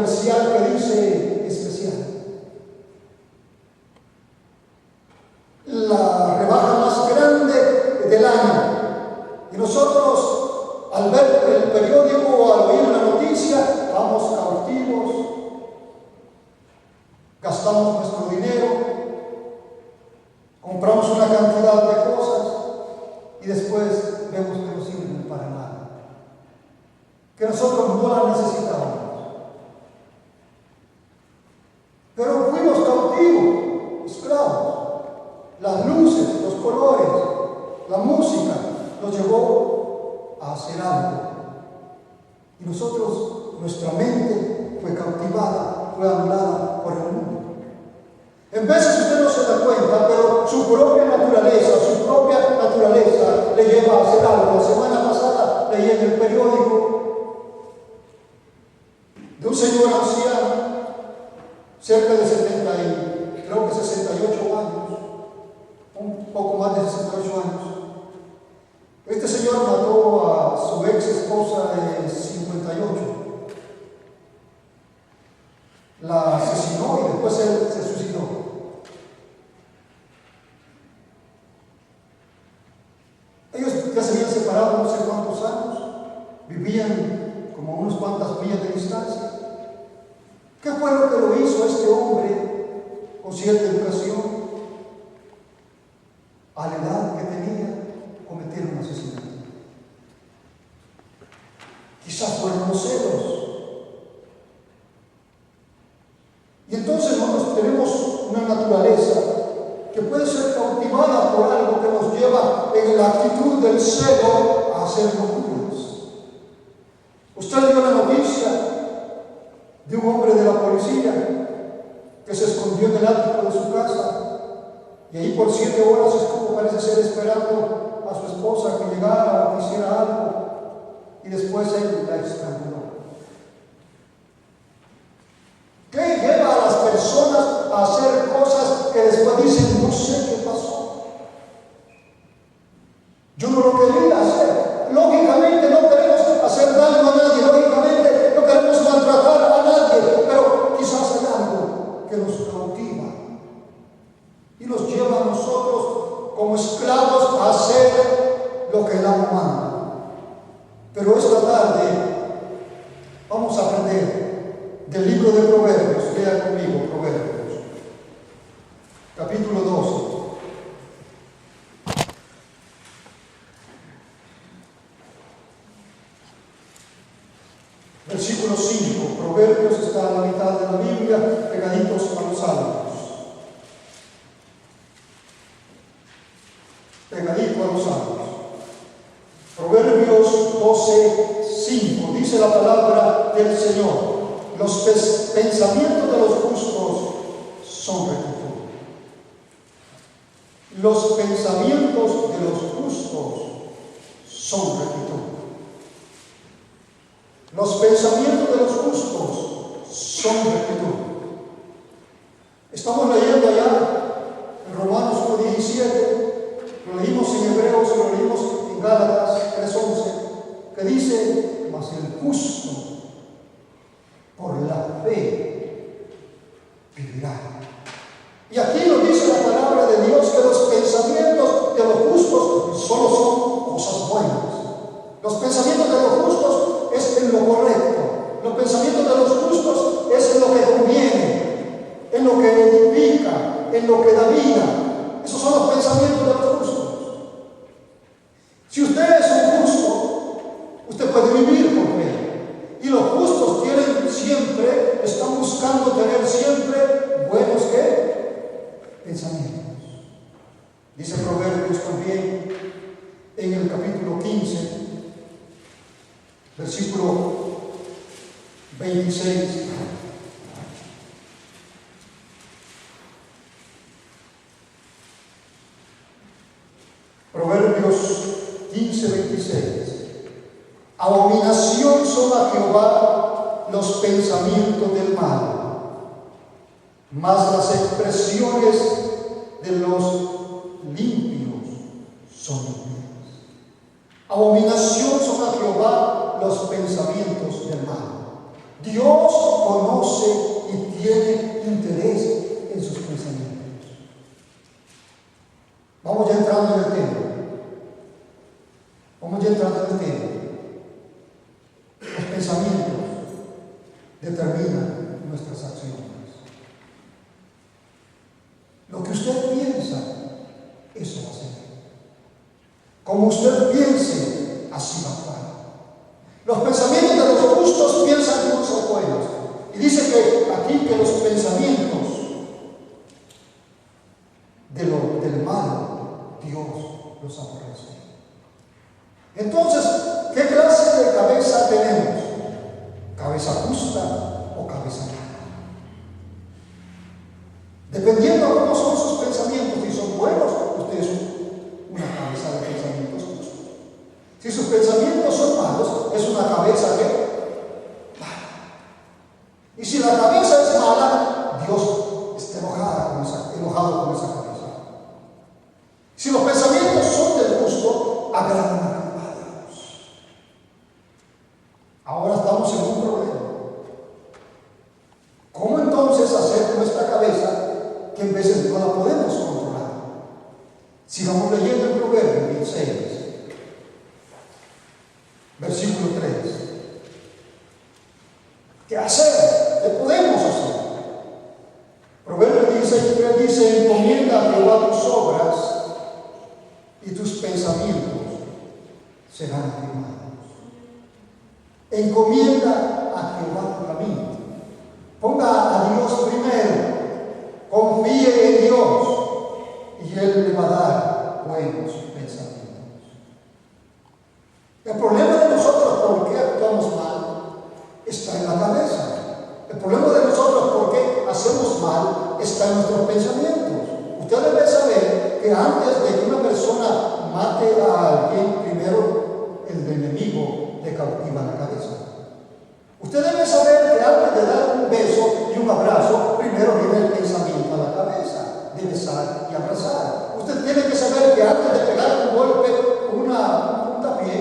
comercial que dice especial. La rebaja más grande del año. Y nosotros, al ver el periódico o al oír una noticia, vamos cautivos, gastamos nuestro dinero, compramos una cantidad de cosas y después vemos que no sirven para nada, que nosotros no la necesitábamos. Pero fuimos cautivos, esclavos. Las luces, los colores, la música nos llevó a hacer algo. Y nosotros, nuestra mente fue cautivada, fue anulada por el mundo. En veces usted no se da cuenta, pero su propia naturaleza le lleva a hacer algo. La semana pasada leí en el periódico de un señor anciano, cerca de 68 años, un poco más de 68 años. Este señor mató a su ex esposa de 58. La asesinó y después él se suicidó. Ellos ya se habían separado no sé cuántos años, vivían como a unas cuantas millas de distancia. ¿Qué fue lo que lo hizo a este hombre con cierta educación, a la edad que tenía, cometer un asesinato? Quizás fueron los celos. Y entonces nosotros tenemos una naturaleza que puede ser cautivada por algo que nos lleva en la actitud del celo a hacer locuras. Usted dio la noticia de un hombre de la policía que se escondió en el ático de su casa y ahí por 7 horas estuvo, parece ser, esperando a su esposa que llegara o que hiciera algo, y después él la estranguló. ¿Qué lleva a las personas a hacer cosas que después dicen, no sé qué pasó? Yo no lo quería hacer. Lógicamente no queremos hacer daño a nadie, lógicamente no queremos maltratar a nadie, pero quizás hay algo que nos cautiva y nos lleva a nosotros como esclavos a hacer lo que el amo manda. Pero esta tarde vamos a aprender del libro de Proverbios. Lea conmigo Proverbios, capítulo 12. Versículo 5. Proverbios está a la mitad de la Biblia, pegaditos a los Salmos. Pegadito a los Salmos. Proverbios 12:5. Dice la palabra del Señor: los pensamientos de los justos son rectitud. Los pensamientos de los justos son rectitud. Los pensamientos de los justos son rectitud. Estamos leyendo allá en Romanos 1:17, lo leímos en Hebreos y lo leímos en Gálatas 3:11, que dice: mas el justo por la fe vivirá. Y aquí nos dice la palabra de Dios que los pensamientos de los justos solo son cosas buenas. Los pensamientos de los justos es en lo correcto. Los pensamientos de los justos es en lo que conviene, en lo que edifica, en lo que da vida. Esos son los pensamientos de los justos. Si usted es un justo, usted puede vivir por fe. Y los justos están buscando tener siempre buenos pensamientos. Dice Proverbios también en el capítulo 15, versículo 26. Proverbios 15:26. Abominación son a Jehová los pensamientos del mal, mas las expresiones de los limpios son buenas. Abominación son a Jehová los pensamientos del mal. Dios conoce y tiene interés en sus pensamientos. Vamos ya entrando en el tema. Los pensamientos determinan nuestras acciones. Lo que usted piensa, eso va a ser. Como usted piense, así va a actuar. Los pensamientos de los justos piensan cosas buenas. Y dice que aquí que los pensamientos del mal, Dios los aborrece. Entonces, ¿qué clase de cabeza tenemos? ¿Cabeza justa o cabeza mala? Dependiendo de cómo son sus pensamientos, si son buenos, usted es una cabeza de pensamientos justos. Si sus pensamientos son malos, es una cabeza de mala. Y si la cabeza es mala, Dios está enojado con esa cabeza. Si los pensamientos son del justo, agradan a Dios. Ahora estamos en un problema. ¿Cómo entonces hacer con esta cabeza que en veces no la podemos controlar? Sigamos leyendo el Proverbio 16, versículo 3. ¿Qué hacer? ¿Qué podemos hacer? Proverbio 16:3 dice: encomienda a Jehová tus obras y tus pensamientos serán afirmados. Encomienda a Jehová tu camino. Ponga a Dios primero. Confíe en Dios y Él le va a dar buenos pensamientos. El problema de nosotros, ¿por qué actuamos mal?, está en la cabeza. El problema de nosotros, ¿por qué hacemos mal?, está en nuestros pensamientos. Usted debe saber que antes de que una persona mate a alguien, primero el enemigo le cautiva la cabeza. Usted debe saber que antes de dar un beso y un abrazo, primero viene el pensamiento a la cabeza de besar y abrazar. Usted tiene que saber que antes de pegar un golpe, un puntapié,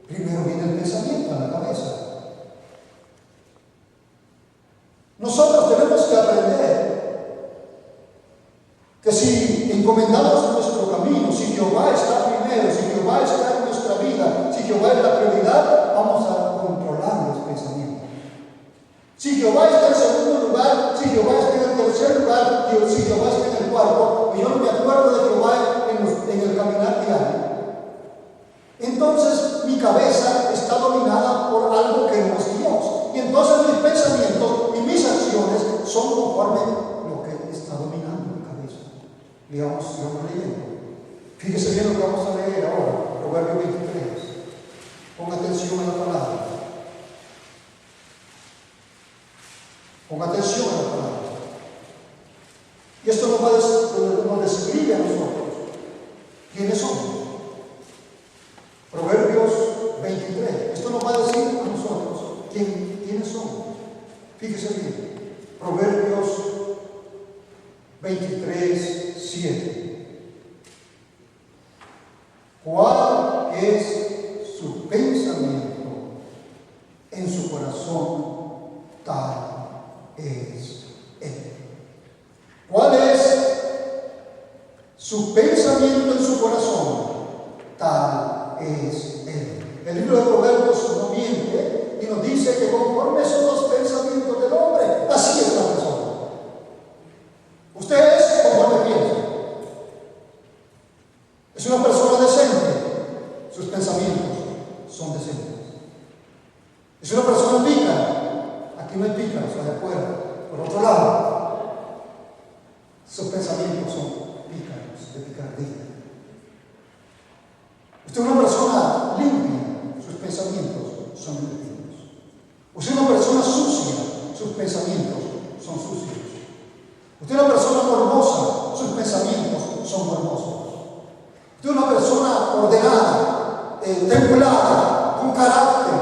primero viene el pensamiento a la cabeza. Nosotros tenemos que aprender que si encomendamos nuestro camino, si Jehová está primero, si Jehová está en nuestra vida, si Jehová es la prioridad, vamos a controlar los pensamientos. Si Jehová está en segundo lugar, si Jehová está en el tercer lugar, si Jehová está en el cuarto, y yo no me acuerdo de Jehová en el caminar diario, entonces mi cabeza está dominada por algo que no es Dios. Y entonces mis pensamientos y mis acciones son conforme lo que está dominando mi cabeza. Sigamos leyendo. Fíjese bien lo que vamos a leer ahora, Proverbio 23. Ponga atención a la palabra. Ponga atención a la palabra. Y esto nos describe a nosotros quiénes somos. Proverbios 23. Esto nos va a decir a nosotros quiénes somos. Fíjese bien. Proverbios 23, 7. ¿Cuál es su pensamiento en su corazón? Tal es Él. ¿Cuál es su pensamiento en su corazón? Tal es Él. El libro de Proverbios no miente y nos dice que conforme son los pensamientos del hombre, así es la persona. Usted es conforme piensa. Es una persona decente, sus pensamientos son decentes. Es una persona pícara, aquí no hay pícaros, allá afuera. Por otro lado, sus pensamientos son pícaros, de picardía. Usted es una persona limpia, sus pensamientos son limpios. Usted es una persona sucia, sus pensamientos son sucios. Usted es una persona morbosa, sus pensamientos son morbosos. Usted es una persona ordenada, templada, con carácter,